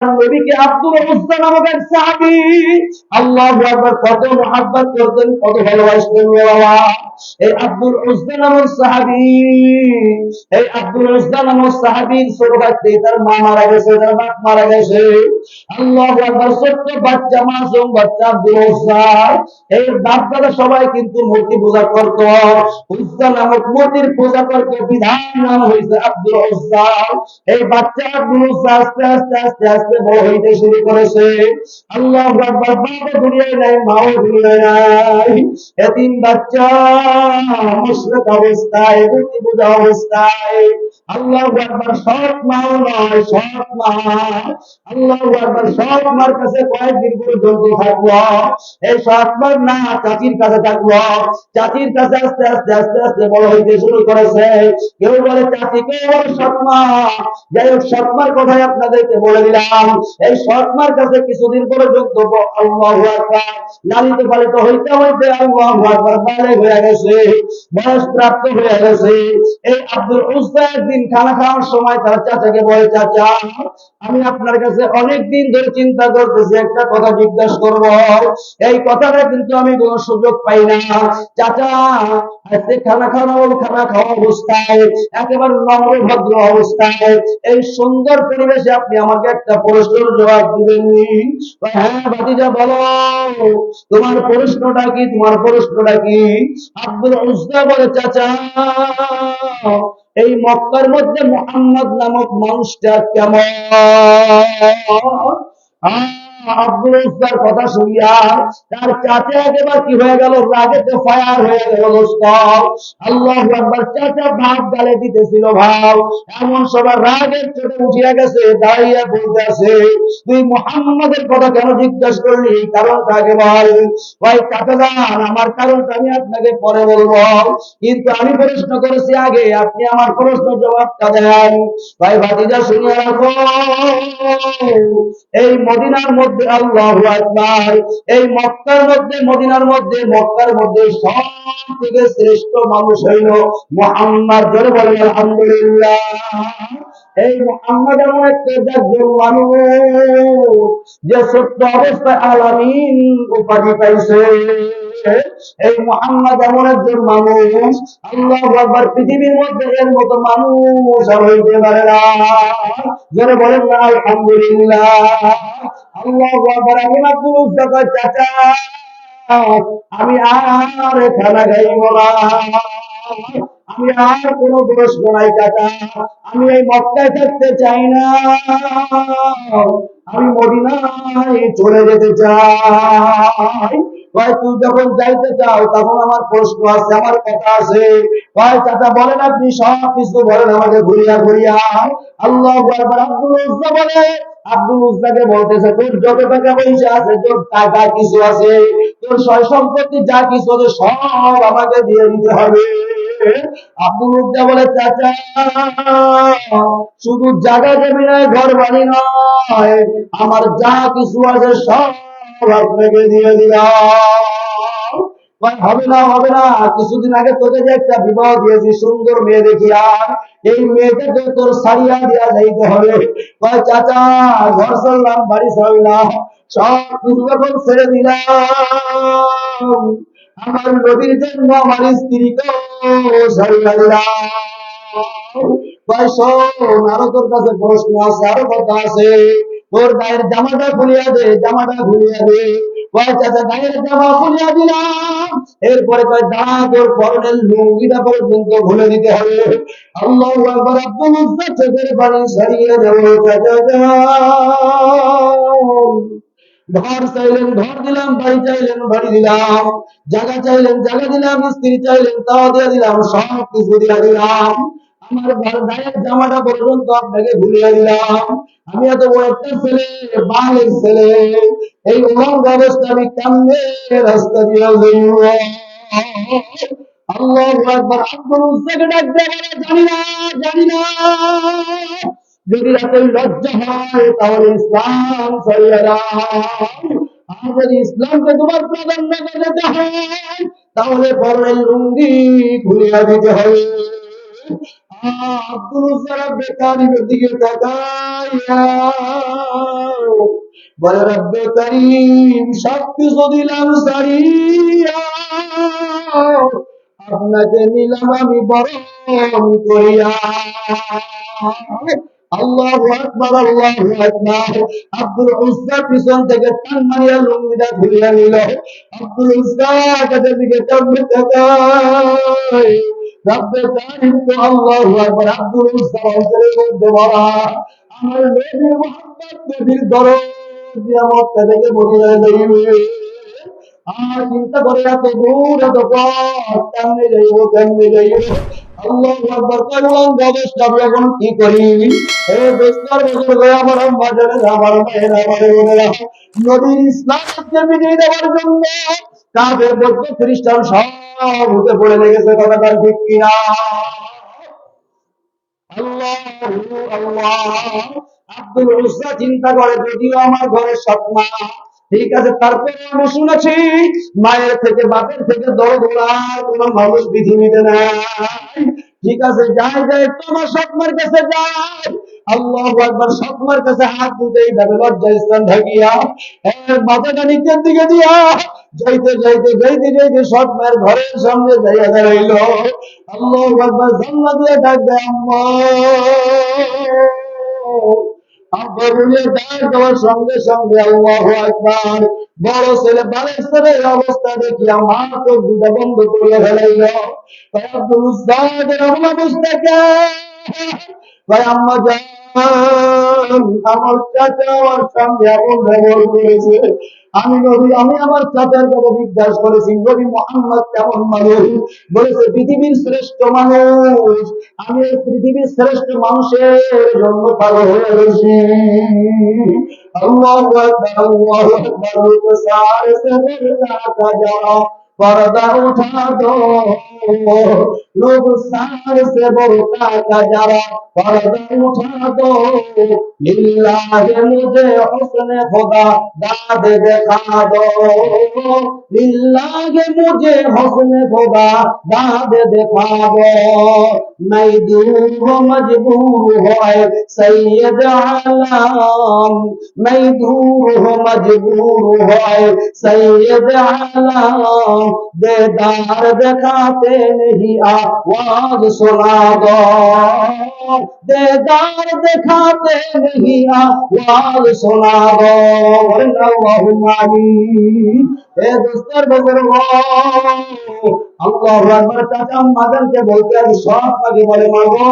নবীকে আব্দুল উজ্জা নামক এক সাহাবী আল্লাহু আকবার কত মহব্বত করতেন, কত ভালোবাসতেন বাবা। এই আব্দুল উজ্জা নামক সাহাবী, এই আব্দুল উজ্জা নামক সাহাবীর ছোট থাকতেই তার মা মারা গেছে, তার বাপ মারা গেছে। আল্লাহু আকবার, ছোট্ট বাচ্চা, মাসুম বাচ্চা আব্দুল উজ্জা। এই বাপ দাদা সবাই কিন্তু মূর্তি পূজা করত। উজ্জা নামক মূর্তির পূজা করত, বিধান নাম হয়েছে আব্দুল উজ্জা। এই বাচ্চা আব্দুল উজ্জা আস্তে আস্তে আস্তে আস্তে বড় হইতে শুরু করেছে। আল্লাহু আকবার, বাবা দুনিয়ায় নাই, মাও দুনিয়ায় নাই। এতিম বাচ্চা মুশরিক অবস্থায়, মূর্তি পূজা অবস্থায়। আল্লাহু আকবার, সৎ মাও নয়, সৎ মা। আল্লাহু আকবার, সৎ মার কাছে কয়েকদিন পর্যন্ত থাকলো। এই সৎ মার না চাচির কাছে থাকলো। চাচির কাছে আস্তে আস্তে আস্তে আস্তে বড় হইতে শুরু করেছে। কেউ বলে চাচি, কেউ বলে সৎ মা। যাই হোক, সৎ মার কথাই আপনাদেরকে বলে দিলাম। এই সৎ মার কাছে কিছুদিন পর্যন্ত আল্লাহু আকবার লালিত পালিত হইতে হইতে আল্লাহু আকবার বালেগ হয়ে গেছে, বয়স প্রাপ্ত হয়ে গেছে। এই আব্দুল উজ্জা একদিন খানা খাওয়ার সময় তার চাচাকে বলে, চাচা, আমি আপনার কাছে অনেক দিন ধরে চিন্তা করতেছি, একটা কথা জিজ্ঞাসা করব। এই কথাটা কিন্তু আমি কোনো সুযোগ পাই না। চাচা, আজকে খানা খাওয়া অবস্থায়, একেবারে নম্র ভদ্র অবস্থায়, এই সুন্দর পরিবেশে আপনি আমাকে একটা প্রশ্নের জবাব দিবেননি? হ্যাঁ ভাতিজা, বলো, তোমার প্রশ্নটা কি, তোমার প্রশ্নটা কি? আব্দুল উজ্জা বলে, চাচা, এই মক্কার মধ্যে মুহাম্মদ নামক মানুষটা কেমন? আব্দুল উজ্জার কথা শুনিয়া তার চাচা একেবারে কি হয়ে গেল, রাগেতে ফায়ার হয়ে গেল। দোস্ত, আল্লাহু আকবার, চাচা ভাব গালে দিতেছিল, ভাব এমন সবার রাগের চোটে উঠিয়া গেছে, দাঁড়িয়ে বলতেছে, তুই মুহাম্মাদের কথা কেন জিজ্ঞাসা করলি? কারণটা আগে বল। ভাই চাচা যান, আমার কারণটা আমি আপনাকে পরে বলবো, কিন্তু আমি প্রশ্ন করেছি আগে, আপনি আমার প্রশ্ন জবাবটা দেন। ভাই ভাতিজা শুনিয়া রাখো, এই মদিনার মধ্যে, আল্লাহু আকবার, এই মক্কার মধ্যে, মদিনার মধ্যে, মক্কার মধ্যে সব থেকে শ্রেষ্ঠ মানুষ হইল মুহাম্মদ। জোরে বলেন আলহামদুলিল্লাহ। এই মুহাম্মদ এমন একটা একজন মানুষ যে সত্য অবস্থায় আলামিন উপাধি পাইছে। এই মুহাম্মদ এমন একজন মানুষ, আল্লাহু আকবার, পৃথিবীর মধ্যে এর মতো মানুষ আর হইতে পারে না। যারা বলেন না আলহামদুলিল্লাহ। আল্লাহু আকবার। আমি আব্দুল উজ্জা কয়, চাচা, আমি আর খানা খাইব না, আমি আর কোনো প্রশ্ন নাই চাচা, আমি এই মক্কায় থাকতে চাই না, আমি মদিনায় চলে যেতে চাই। ভাই তুই যখন যাইতে চাও তখন আমার প্রশ্ন আছে, আমার কথা আছে। ভাই চাচা বলেন, আপনি সব কিছু বলেন আমাকে ঘুরিয়া ঘুরিয়া। আল্লাহু আকবার। আব্দুল উজ্জা বলে, আব্দুল উজ্জাকে বলতেছে, তোর যত টাকা পয়সা আছে, তোর টাকা কিছু আছে, তোর সয় সম্পত্তি যা কিছু আছে, সব আমাকে দিয়ে দিতে হবে। আব্দুল উজ্জা বলে, চাচা, শুধু জায়গা জমি নয়, ঘর বাড়ি নয়, আমার যা কিছু আছে সব আপনাকে দিয়ে দিলাম। হবে না, হবে না, কিছুদিন আগে তোকে যে একটা বিবাহ দিয়েছি, সুন্দর মেয়ে দেখিয়া, এই মেয়েটাকে তোর সারিয়া দিয়া যাইতে হবে। চাচা, ঘর চললাম, বাড়ি চললাম, সব কিছু যখন ছেড়ে দিলাম, আমার নবীর জন্য আমার স্ত্রীকে সারিয়া দিলাম। শোন, আরো তোর কাছে প্রশ্ন আছে, আরো কথা আছে, তোর গায়ের জামাটা খুলিয়া দে, জামাটা খুলিয়া দে। চাচা গায়ের জামা খুলিয়া দিলাম, এরপরে কয় দাঁড়া, তোর পরনের লুঙ্গিটা পর্যন্ত খুলে দিতে হবে। আল্লাহু আকবার। আব্দুল উজ্জা চোখের পানি সারিয়ে দেব, চাচা ঘর চাইলেন ঘর দিলাম, বাড়ি চাইলেন বাড়ি দিলাম, জায়গা চাইলেন জায়গা দিলাম, স্ত্রী চাইলেন তাও দিয়ে দিলাম, সব কিছু দিয়ে দিলাম, আমার গায়ের জামাটা পর্যন্ত আপনাকে ভুলিয়ে দিলাম। আমি এত বড় একটা ছেলে, বাঙের ছেলে, এই উলঙ্গ অবস্থা আমি কেমনে রাস্তা দিয়ে যাইব? আল্লাহু আকবার। আব্দুল উজ্জাকে ডাক দিয়ে বলে, জানি না, জানি না, যদি এতই লজ্জা হয় তাহলে ইসলাম ছাড়িয়ে দাও। আর যদি ইসলামকে তোমার প্রাধান্য দিতে হয় তাহলে পরনের লুঙ্গি খুলিয়া দিতে হবে। আব্দুল উজ্জারা বেকারির দিকে তাকাইয়া বলে রব্বে করিম সবকিছু দিলাম সারিয়া আপনাকে নিলাম আমি বরণ করিয়া। আল্লাহু আকবার আল্লাহু আকবার। আব্দুল উজ্জা পিছন থেকে টান মারিয়া লুঙ্গিটা ধরিয়া নিল। আব্দুল উজ্জা কাছে দিকে টানতে তাকায় রব্বে কারিম তো আল্লাহু আকবার। আব্দুল উজ্জা অন্তরের মধ্যে বলা আমার নবীর মুহাম্মদ নবীর দরদ দিয়া মক্কা থেকে মদিনায় যাইবে। আর চিন্তা করে এত দূর এত পথ কেমনে যাইব কেমনে যাইব। আল্লাহু আকবার করলাম ব্যবস্থা এখন কি করি। হে দোস্তর বছর করে আমার আম্মা জানে আমার মায়ের আমার বোনেরা নবীর ইসলামকে বিজয় দেওয়ার জন্য কাফের বৌদ্ধ খ্রিস্টান সব উঠে পড়ে লেগেছে কথাটা ঠিক কিনা। আল্লাহু আল্লাহ। আব্দুল উজ্জা চিন্তা করে যদিও আমার ঘরের সৎমা ঠিক আছে তারপরে আমি শুনেছি মায়ের থেকে বাপের থেকে দরদ কোন মানুষ পৃথিবীতে নাই। ঠিক আছে যাই যাই তোমার সৎমার কাছে যাই। আল্লাহু আকবার। সৎমার কাছে হাত দিতে এইভাবে লজ্জা স্থান ঢাকিয়া মাথাটা নিচের দিকে দিয়া যাইতে যাইতে যাইতে যাইতে সৎমার ঘরের সামনে যাইয়া দাঁড়াইল। আল্লাহু আকবার। জান্নাত দিয়ে ডাক দেয় আম্মা। আব্বা বলে ডাক দেওয়ার সঙ্গে সঙ্গে আল্লাহু আকবার বড় ছেলে বালের ছেলের অবস্থা দেখি আমার চোখ দুটা বন্ধ করে ফেলাইল। তাই আব্দুল উজ্জাদের অবস্থাকে ভাই আম্মা যান আমার চাচা আমার সামনে এমন ব্যবহার করেছে। আমি নবী আমি আমার চাচার কথা জিজ্ঞাসা করেছি নবী মুহাম্মদ কেমন মানুষ। বলেছে পৃথিবীর শ্রেষ্ঠ মানুষ। আমি এই পৃথিবীর শ্রেষ্ঠ মানুষের জন্য পাগল হয়ে গেছি। আল্লাহু আকবার আল্লাহু আকবার। লোক সারে সে বেরকা যারা पर्दा उठा दो लोग सार से बोलता का जरा पर्दा उठा दो लिल्लाह मुझे हुस्न खुदा दाद दिखा दो लिल्लाह मुझे हुस्न खुदा दाद दिखा दो मैं दूर मजबूर हो सैयद आलम मैं दूर मजबूर हो सैयद आलम देदार दिखाते नहीं आवाज सुना दो देदार दिखाते नहीं आवाज सुना दो। अल्लाहुम्मा आमीन। ए दोस्तर बुजुर्गो अल्लाहु আকবার। চাচা মাদানকে বলতে আমি সব আগে বলে মাগো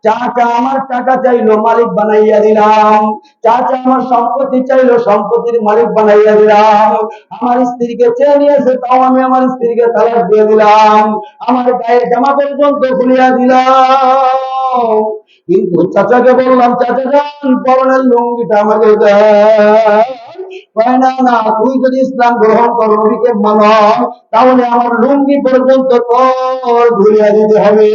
চাচা আমার টাকা চাইলো মালিক বানাইয়া দিলাম। চাচা আমার সম্পত্তি চাইলো সম্পত্তির মালিক বানাইয়া দিলাম। আমার স্ত্রীকে চেয়ে নিয়েছে তাও আমি আমার স্ত্রীকে তালাক দিয়ে দিলাম। আমার গায়ের জামা পর্যন্ত খুলিয়া দিলাম। কিন্তু চাচাকে বললাম চাচা যান পরনের লুঙ্গিটা আমাকে দেন। না না তুই যদি ইসলাম গ্রহণ কর নবীকে মান তাহলে আমার লুঙ্গি পর্যন্ত তোর ঘুরিয়া দিতে হবে।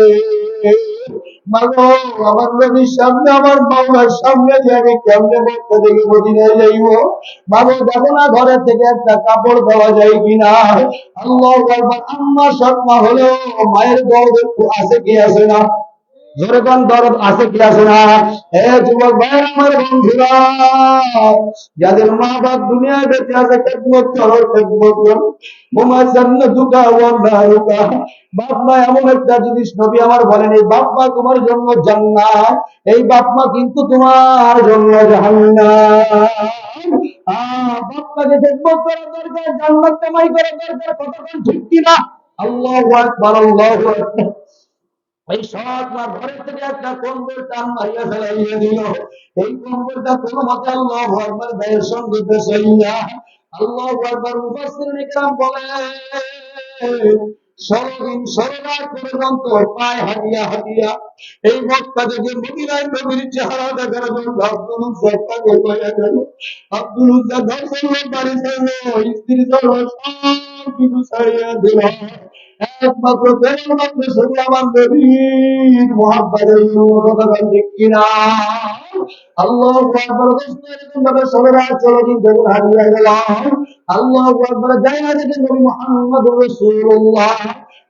মাগো আমার নবীর সামনে আমার মাওলার সামনে যে আমি কেমনে মক্কা থেকে মদিনায় যাইব। মাগো দেখো না ঘরে থেকে একটা কাপড় দেওয়া যায় কিনা। আল্লাহু আকবার। আম্মা সৎমা হলো মায়ের দরদ আছে কি আছে না যেরকম দরদ আছে কি আছে না। হে যুবক ভাই আমার বন্ধুরা যাদের মা বাপ দুনিয়ায় বেঁচে আছে খেদমত করো খেদমত করো। মোমার জান্নাতুকা ওয়া নারুকা। বাপ মা এমন একটা জিনিস নবী আমার বলেন এই বাপ মা তোমার জন্য জান্নাত এই বাপ মা কিন্তু তোমার জন্য জাহান্নাম। বাপ মাকে খেদমত করা দরকার জান্নাত কামাই করা দরকার কথা ঠিক কিনা। আল্লাহু আকবার আল্লাহু আকবার। এই সৎ মা ঘরের থেকে একটা কম্বল টান মারিয়া ফেলাইয়া দিল। এই কম্বলটা কোন মতে আল্লাহু আকবার গায়ের সঙ্গে পেছাইয়া আল্লাহু আকবার। মুফাসসিরিন ইকরাম বলে 16 দিন 16 রাত পর্যন্ত পায়ে হাঁটিয়া হাঁটিয়া এই মক্কা থেকে মদিনায় নবীর চেহারা দেখার জন্য আব্দুল উজ্জা পাগল হয়ে গেল। আব্দুল উজ্জা ধর্ষণ বাড়ি ছিল স্ত্রী সর্ব সব কিছু ছাড়িয়া দিল। একমাত্র কেবলমাত্র শুধু আমার নবীর মুহাব্বতের কথা ঠিক কিনা। আল্লাহু আকবার। এরকম ভাবে 16 রাত 16 দিন যখন হারিয়ে গেলাম আল্লাহু আকবার। যাই না দেখে নবী মুহাম্মদুর রাসূলুল্লাহ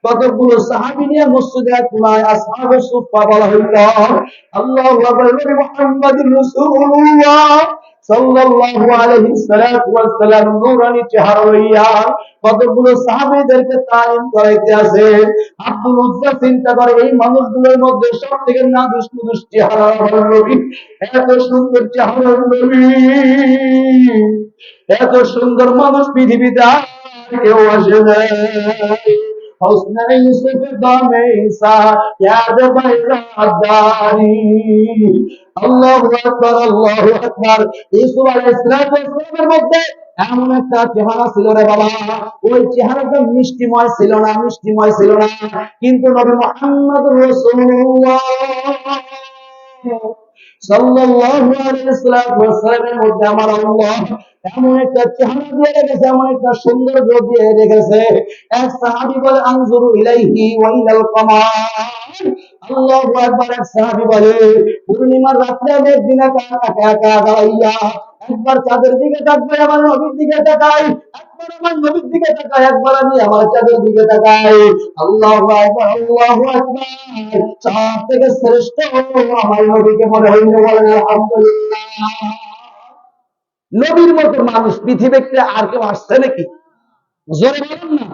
কতগুলো সাহাবী নিয়ে মসজিদে আকবায় আসহাবে সুফফা বলা হইল। আল্লাহু আকবার। নবী মুহাম্মদুর রাসূলুল্লাহ সাল্লাল্লাহু আলাইহি ওয়াসাল্লাম নূরানী চেহারা লইয়া কতগুলো সাহাবীদেরকে তালিম করাইতে আছে। আব্দুল উজ্জা চিন্তা করে এই মানুষগুলোর মধ্যে সব থেকে না দুষ্ট চেহারা নবী, এত সুন্দর চেহারা নবী, এত সুন্দর মানুষ পৃথিবীতে আর কেউ আসে নাই। حسن يوسف دمیسا یاد بیزاداری আল্লাহু আকবার আল্লাহু আকবার। ইউসুফ আলাইহিস সালামের মধ্যে এমন একটা চেহারা ছিল রে বাবা, ওই চেহারাটা মিষ্টিময় ছিল না, মিষ্টিময় ছিল না, কিন্তু নবী মুহাম্মদ রাসূলুল্লাহ সাল্লাল্লাহু আলাইহি ওয়াসাল্লামের মধ্যে আমার আল্লাহ এমন একটা চেহারা দিয়ে রেখেছে, এমন একটা সৌন্দর্য দিয়ে রেখেছে। এক সাহাবী বলে আনজুরু ইলাইহি ওয়া ইলাল কামার, আল্লাহু আকবার। এক সাহাবী বলে পূর্ণিমার রাতে আমি একদিন একা একা দাঁড়াইয়া একবার চাঁদের দিকে তাকাই, আমার নবীর দিকে তাকাই, একবার আমার নবীর দিকে তাকাই, একবার আমি আমার চাঁদের দিকে তাকাই। আল্লাহু আকবার আল্লাহু আকবার। চাঁদ থেকে শ্রেষ্ঠ আমার নবীকে মনে হইল, বলেন আলহামদুলিল্লাহ। নবীর মতো মানুষ পৃথিবীতে আর কেউ আসছে নাকি? জোরে বলেন না,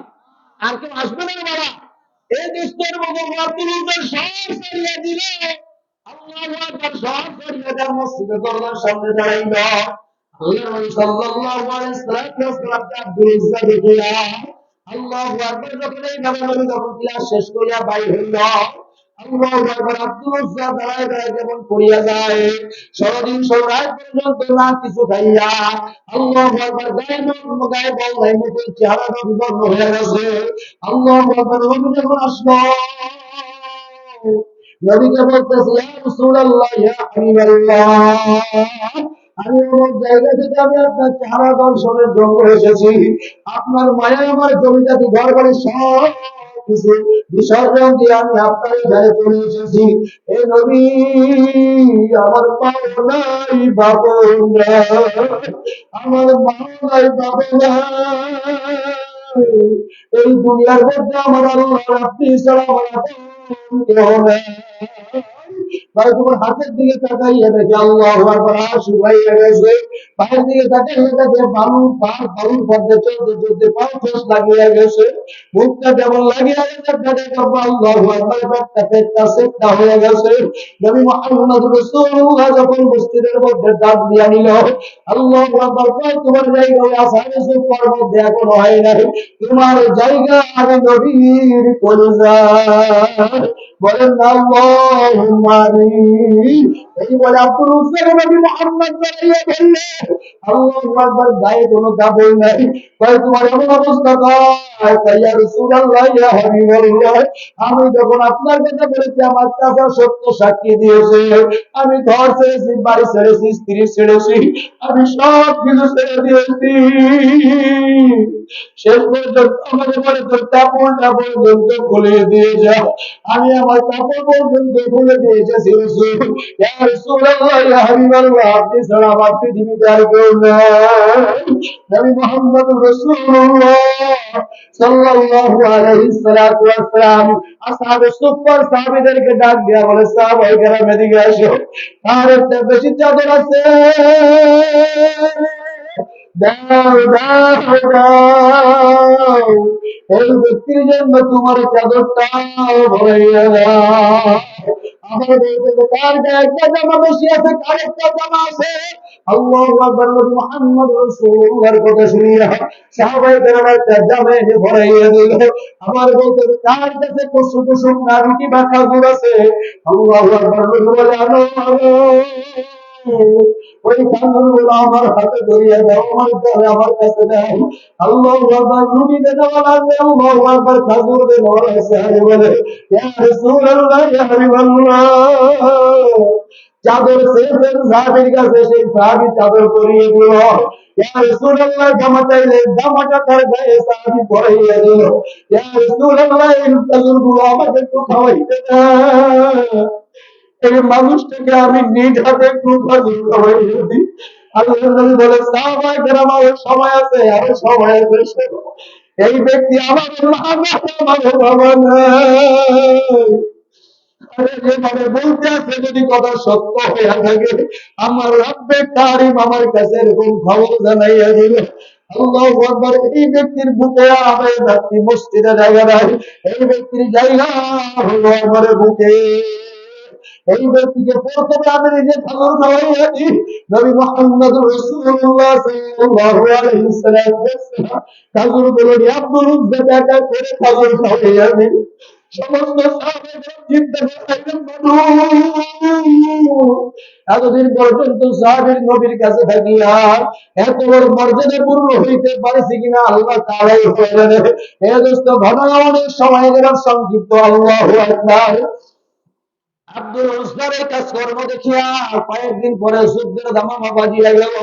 আর কেউ আসবে না বাবা। এই দেশের মতো মাতৃদের সব ছাড়িয়ে দিল, আল্লাহু আকবার, সব ছাড়িয়ে দেওয়ার মসজিদে দরজার সামনে দাঁড়াইল। আল্লাহর নবী সাল্লাল্লাহু আলাইহি ওয়াসাল্লাম আব্দুল ইজ্জা দেখিয়া আল্লাহু আকবার যখন এই নবী যখন ক্লাস শেষ করিয়া বাইর হইল, আল্লাহু আকবার, আব্দুল ইজ্জা দাঁড়ায় দাঁড়ায় যেমন পড়িয়া যায়, সারাদিন রাত পর্যন্ত না কিছু খাইয়া আল্লাহু আকবার, গায়ে বল নাই মতো চেহারাটা বিবর্ণ হয়ে গেছে। আল্লাহু আকবার। নবী যখন আসলো, নবীকে বলতেছে ইয়া রাসূলুল্লাহ ইয়া হাবিবাল্লাহ, আমি অমুক জায়গা থেকে আমি আপনার চেহারা দর্শনের জন্য এসেছি, আপনার মায়ায় আমার জমিজাতি ঘর বাড়ি সব কিছু বিসর্জন দিয়ে আমি আপনার এখানে চলে এসেছি। এ নবী, আমার পাও নাই বাবু নাই, আমার মা নাই বাবু নাই, এই দুনিয়ার মধ্যে আমার আল্লাহ আপনি ছাড়া আমার কেউ নেই। ভাই তোমার হাতের দিকে তাকাইয়া দেখে আল্লাহু আকবার, শুকাইয়া গেছে। পায়ের দিকে তাকাইয়া দেখে বালুর মধ্যে চলতে চলতে পা ঠোস লাগিয়ে গেছে, মুখটা যেমন লাগিয়ে গেছে, আল্লাহু আকবার, পেটটা সেটটা হয়ে গেছে। নবী মুহাম্মদ রাসূলুল্লাহ যখন মসজিদের মধ্যে ডাক দিয়া নিল, আল্লাহু আকবার, তোমার জায়গা ওই আসহাবে সুফফার মধ্যে এখনো হয় নাই, তোমার জায়গা আমি নবীর কলিজায়। বলেন আল্লাহুম্মা আমিন। এই বলে আব্দুল উজ্জা নবী মুহাম্মদ দাঁড়িয়ে বললে, আল্লাহু আকবার, গায়ে কোনো কাপড় নাই, কয় তোমার এমন অবস্থা কয়, ইয়া রাসূলুল্লাহ ইয়া হাবিবাল্লাহ, আমি যখন আপনার কথা বলেছি আমার চাচা সত্য সাক্ষী দিয়েছে, আমি ঘর ছেড়েছি, বাড়ি ছেড়েছি, স্ত্রী ছেড়েছি, আমি সব কিছু ছেড়ে দিয়েছি, শেষ পর্যন্ত আমাকে বলে তোর কাপড়টা পর্যন্ত খুলে দিয়ে যাও। আমি আমার কাপড় পর্যন্ত খুলে দিয়ে এসেছি রাসূল। ইয়া রাসূলুল্লাহ ইয়া হাবিবাল্লাহ, আপনি ছাড়া আমার পৃথিবীতে আর কেউ নাই। নবী মুহাম্মদ রাসূলুল্লাহ সাল্লাল্লাহু আলাইহি ওয়াসাল্লাম আসহাবে সুফফার সাহাবীদেরকে ডাক দিয়া বলে, সাহাবায়ে কেরাম এদিকে আসো, আর একটা বেশি চাদর আছে, দাও দাও দাও, এই ব্যক্তির জন্য তোমার চাদরটা ভরাইয়া দাও। আমার বলতে কার গায়ে একটা জামা বেশি আছে, কার একটা জামা আছে। আল্লাহু আকবার। নবী মুহাম্মদ রাসূলুল্লাহর কথা শুনিয়া সাহাবায়ে কেরাম একটা জামা এনে ভরাইয়া দিল। আমার বলতে কার কাছে কসু কুসুম না রুটি বা খাজুর আছে। আল্লাহু আকবার। নবী বলে আনো আনো, ওই খাজুরগুলো আমার হাতে ধরিয়ে দাও, আমার কাছে দাও। আল্লাহু আকবার। রুটি দেওয়া লাগবে, আল্লাহু আকবার, খাজুর দেওয়া লাগবে। বলে ইয়া রাসূলুল্লাহ ইয়া হাবিবাল্লাহ, চাদর শেষের সাহাবীর কাছে সেই সাহাবী চাদর পরিয়ে দিল। ইয়া রাসূলুল্লাহ জামা চাইলে জামাটা তার গায়ে সাহাবী পরাইয়া দিল। ইয়া রাসূলুল্লাহ এই খাজুরগুলো আমাকে একটু খাওয়াইতে দাও। এই মানুষটাকে আমি নিজ হাতে একটু খাজুর খাওয়াইয়া দিই। আল্লাহর নবী বলে, সাহাবায়ে কেরাম, আরো সময় আছে, আরো সময় আছে। এই ব্যক্তি আমার বাবা নাই। যেভাবে বলতে আছে যদি কথা সত্য হইয়া থাকে, আমার রব্বে কারিম আমার কাছে এরকম খবর জানাইয়া দিল। আল্লাহু আকবার। এই ব্যক্তির বুকে আমার ব্যক্তি মসজিদে জায়গা নাই, এই ব্যক্তির জায়গা হলো আমার বুকে। এই ব্যক্তিকে প্রথমে আমি নিজে খাবার খাওয়াইয়া দিই। নবী মুহাম্মদ রাসূলুল্লাহ সাল্লাল্লাহু আলাইহি ওয়াসাল্লাম খাজুর গুলো আব্দুল উজ্জা টাকা করে খাজুর খাওয়াইয়া দিই। সমস্ত সাহাবায়ে চিন্তা করলেন, এতদিন পর্যন্ত সাহাবীর নবীর কাছে থাকিয়া এত বড় মর্যাদা পূর্ণ হইতে পারছি কিনা আল্লাহ তাআলাই বলেন। এ দোস্ত ঘটনা অনেক সময় গেল সংক্ষিপ্ত। আল্লাহু আকবার। আব্দুল উজ্জারের কাজকর্ম দেখিয়া কয়েকদিন পরে যুদ্ধের দামামা বাজিয়া গেল।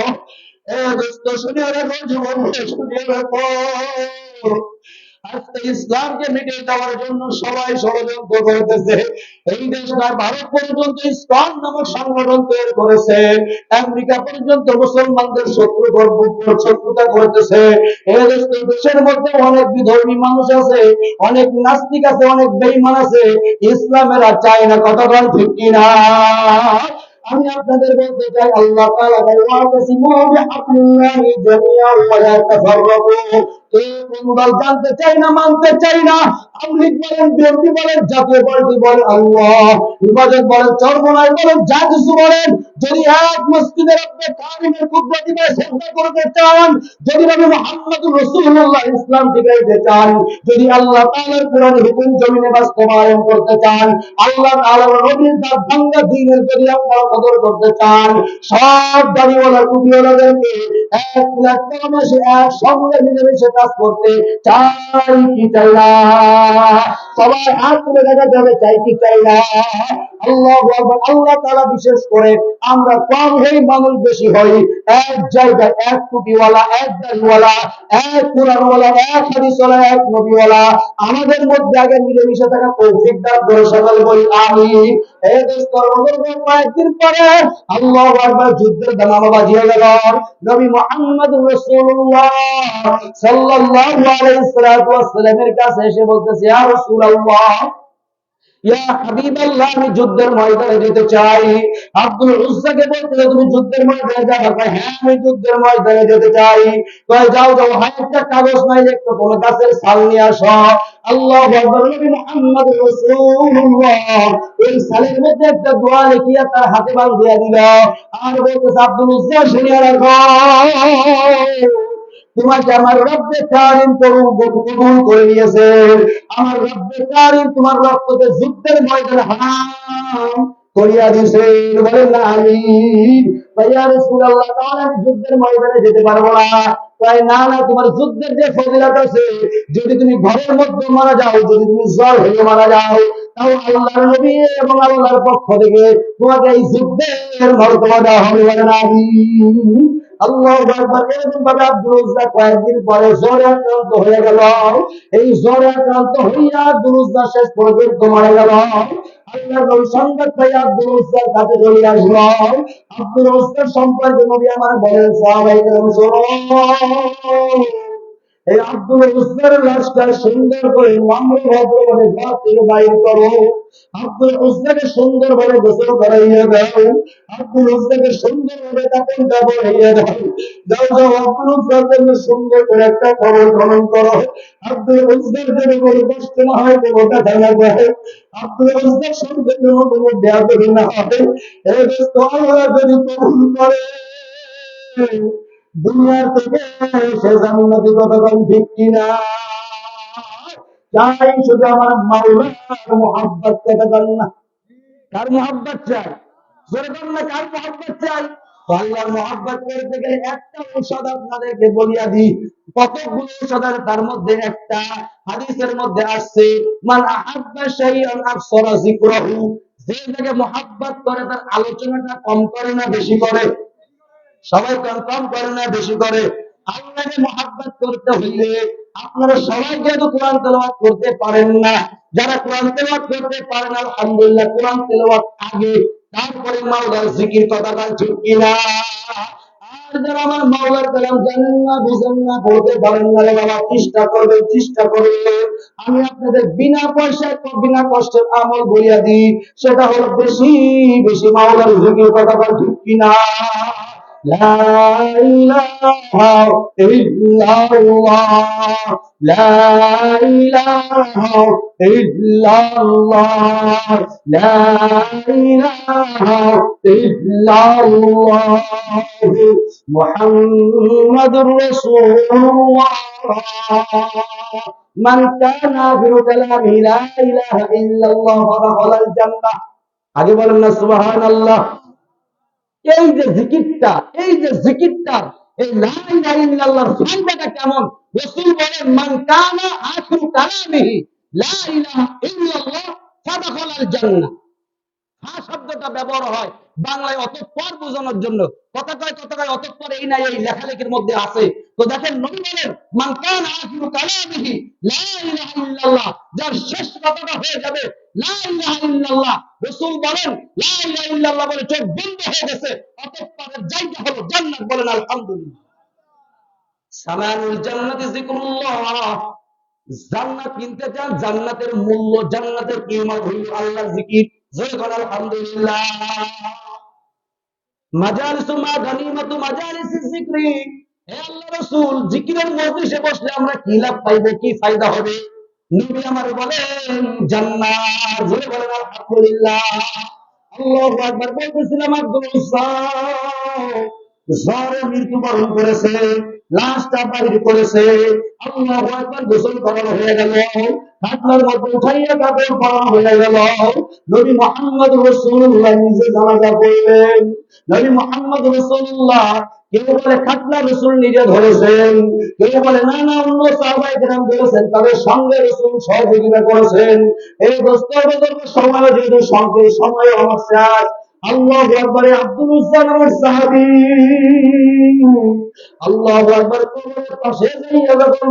এ দোস্ত শুনিয়া রাখো, জীবন শুনিয়া রাখো, আজকে ইসলামকে মিটিয়ে দেওয়ার জন্য সবাই ষড়যন্ত্র করতেছে। এই দেশটা ভারত পর্যন্ত ইসলাম নামক সংগঠন তৈরি করেছে, আমেরিকা পর্যন্ত মুসলমানদের শত্রুতা করতেছে। এই দেশের মধ্যে অনেক বিধর্মী মানুষ আছে, অনেক নাস্তিক আছে, অনেক বেঈমান আছে, ইসলামেরা চায় না। কথা বল ঠিক কিনা? আমি আপনাদের বলতে চাই, আল্লাহ তাআলা বলেন, ওয়াতাসিমু বিহাবলিল্লাহি জামিআন ওয়া লা তাফাররাকু। কোন দল জানতে চাই না, মানতে চাই না, আমলিক বলেন, বিএনপি বলেন, জাতীয় পার্টি বলেন, আল্লাহ ইবাদত বলেন, চরমনাই বলেন, যা কিছু বলেন, যদি এক মসজিদের রব্বে কারিমের কুদরতিকে শ্রদ্ধা করতে চান, যদি নবী মুহাম্মদুর রাসূলুল্লাহ ইসলাম টিকাইতে চান, যদি আল্লাহ তাআলার কোরআন হুকুম জমিনে বাস্তবায়ন করতে চান, আল্লাহ তাআলার নবীর দাঁত ভাঙা দ্বীনের যদি আপনারা কদর করতে চান, সব দাড়িওয়ালা টুপিওয়ালাদেরকে এক প্ল্যাটফর্মে এসে এক সঙ্গে মিলেমিশে কাজ করতে চাই কি চাই না? সবাই হাত তুলে দেখা যাবে, চাই কি চাই না? আল্লাহু আকবার। আল্লাহ তাআলা বিশেষ করে আমরা কম হই, মানুষ বেশি হই। এক জায়গায় এক টুপিওয়ালা, এক দাড়িওয়ালা, এক কোরআনওয়ালা, এক হাদিসওয়ালা, এক নবীওয়ালা আমাদের মধ্যে আগে মিলেমিশে থাকা তৌফিক দান করে সকলে বলি আমিন। এই দোস্ত কয়েকদিন পরে আল্লাহু আকবার যুদ্ধের দামামা বাজিয়ে গেল। নবী মুহাম্মদ রাসূলুল্লাহ সাল্লাল্লাহু আলাইহি ওয়াসাল্লামের কাছে এসে বলতেছে, ইয়া রাসূলুল্লাহ, ইয়া হাবিবাল্লাহ, আমি যুদ্ধের ময়দানে যেতে চাই। আব্দুল উজ্জাকে বলতে, তুমি যুদ্ধের ময়দানে যাবে? হ্যাঁ, আমি যুদ্ধের ময়দানে যেতে চাই। কয় যাও যাও, হ্যাঁ, একটা কাগজ নাই, একটা কোন গাছের ছাল নিয়ে আসো। আল্লাহু আকবার। নবী মুহাম্মদ রাসূলুল্লাহ এই ছালের মধ্যে একটা দোয়া লিখিয়া তার হাতে বাঁধিয়া দিল, আর বলতেছে, আব্দুল উজ্জা শুনিয়া রাখো, তোমাকে আমার রব্বে কারিম কবুল করে নিয়েছে। আমার রব্বে কারিম তোমার রক্তকে যুদ্ধের ময়দানে হারাম করিয়া দিয়েছে। বলেন না আমিন। ইয়া রাসূলুল্লাহ, তাহলে আমি যুদ্ধের ময়দানে যেতে পারবো না। তাই না, না, তোমার যুদ্ধের যে ফজিলত আছে, যদি তুমি ঘরের মধ্যে মারা যাও, যদি তুমি জ্বর হয়ে মারা যাও, তাও আল্লাহর নবী এবং আল্লাহর পক্ষ থেকে তোমাকে এই যুদ্ধের মর্যাদা দেওয়া হবে। বলেন আমিন। আল্লাহু আকবার। এরকম ভাবে আব্দুল উজ্জা কয়েকদিন পরে জ্বরে আক্রান্ত হয়ে গেল। এই জ্বরে আক্রান্ত হইয়া আব্দুল উজ্জা শেষ পর্যন্ত মারা গেল। আল্লাহর নবী সংবাদ পাই আব্দুল উজ্জার কাছে চলে আসলো। আব্দুল উজ্জার সম্পর্কে নবী আমার বলেন, সাহাবায়ে কেরাম শোনো, এই আব্দুল উজ্জার লাশটা সুন্দর করে নম্র ভদ্রভাবে ঘর থেকে বাইর করো। আব্দুল উজ্জাকে সুন্দরভাবে গোসল করাইয়া দাও। আব্দুল উজ্জাকে সুন্দরভাবে কাফনটা পরাইয়া দাও। যাও যাও, আব্দুল উজ্জার জন্য সুন্দর করে একটা কবর খনন করো। আব্দুল উজ্জার জন্য কোনো কষ্ট না হয়, কোনো ব্যথা না হয়, আব্দুল উজ্জার সঙ্গে যেন কোনো বেয়াদবি না হয়। এই দোস্ত, আল্লাহ যদি কবুল করে দুনিয়ার থেকে সে জান্নাতি, কথা বলেন ঠিক কিনা? চাই শুধু আমার মাওলার মুহাব্বত, কথা বলেন না? কার মুহাব্বত চাই? জোরে বলেন না, কার মুহাব্বত চাই? আল্লাহর মুহাব্বত করতে গেলে একটা ঔষধ আপনাদেরকে বলিয়া দিই। কতগুলো ঔষধ, তার মধ্যে একটা হাদিসের মধ্যে আসছে, মান আহাব্বা শাইআন আকসারা যিকরাহু, যে যাকে মুহাব্বত করে তার আলোচনাটা কম করে না বেশি করে? সবাই কম করে না বেশি করে? আল্লাহকে মুহাব্বত করতে হইলে আপনারা সবাই যেহেতু কোরআন তেলাওয়াত করতে পারেন না, যারা কোরআন তেলাওয়াত করতে পারেন আলহামদুলিল্লাহ, কোরআন তেলাওয়াত আগে, তারপরে মাওলার জিকির, কথা বলেন ঠিক কিনা? যারা আমার মাওলার কালাম জানেন না, বুঝেন না, পড়তে পারেন না রে বাবা, চেষ্টা করবেন, চেষ্টা করবেন। আমি আপনাদের বিনা পয়সায় বিনা কষ্টের আমল বলিয়া দিই, সেটা হলো বেশি বেশি মাওলার জিকির, কথা বল ঠিক কিনা? লা ইলাহা ইল্লাল্লাহ, লা ইলাহা ইল্লাল্লাহ, লা ইলাহা ইল্লাল্লাহ, মুহাম্মাদুর রাসূলুল্লাহ। মান কানা আখিরু কালামিহি লা ইলাহা ইল্লাল্লাহ ফাদাখালাল জান্নাহ। আগে বলেন না সুবহানাল্লাহ। এই যে জিকিরটা, এই যে জিকিরটা, এই লা ইলাহা ইল্লাল্লাহর ফায়দাটা কেমন? রাসূল বলেন, মান কানা আখিরু কালামিহি লা ইলাহা ইল্লাল্লাহ ফাদাখালাল জান্নাহ। হা শব্দটা ব্যবহার হয় বাংলায় অতঃপর বোঝানোর জন্য। কথা কয় অতঃপর এই না, এই লেখালেখির মধ্যে আছে। তো দেখেন, নবী বলেন, মান কানা আখিরু কালামিহি লা ইলাহা ইল্লাল্লাহ, যার শেষ কথাটা হয়ে যাবে লা ইলাহা ইল্লাল্লাহ, রাসূল বলেন লা ইলাহা ইল্লাল্লাহ বলে চোখ বন্ধ হয়ে গেছে, অতঃপরের জায়গা হলো জান্নাত। বলেন আলহামদুলিল্লাহ। সামানুল জান্নাতি যিকরুল্লাহ। জান্নাত কিনতে চান, জান্নাতের মূল্য, জান্নাতের কিয়ামত হইল আল্লাহর জিকির। জোরে বলেন আলহামদুলিল্লাহ। মাজালিসু মা গানিমাতু মাজালিসিজ যিকরি। হে আল্লাহর রাসূল, জিকিরের মজলিসে বসলে আমরা কি লাভ পাইবো, কি ফায়দা হবে? নবী আমার বলেন জান্নাত। জোরে বলেন আলহামদুলিল্লাহ। আল্লাহু আকবার। বলতেছিলাম আব্দুল জ্বরে মৃত্যুবরণ করেছে, লাশটা বাহির করেছে, আল্লাহু আকবার, গোসল করানো হয়ে গেল, খাটলার মধ্যে উঠাইয়া কাপড় পরানো হয়ে গেল। নবী মুহাম্মদ রাসূলুল্লাহ নিজে জানাজা পড়লেন। নবী মুহাম্মদ রাসূলুল্লাহ, কেউ বলে খাটলা রাসূল নিজে ধরেছেন, কেউ বলে না না অন্য সাহাবায়ে কেরাম ধরেছেন, তাদের সঙ্গে রাসূল সহযোগিতা করেছেন। এই দোস্তদের সময় যেহেতু সঙ্গে সময় আমার শেষ, আল্লাহু আকবার। আব্দুল উজ্জা নামের সাহাবী আল্লাহু আকবার কবরের পাশে যাইয়া যখন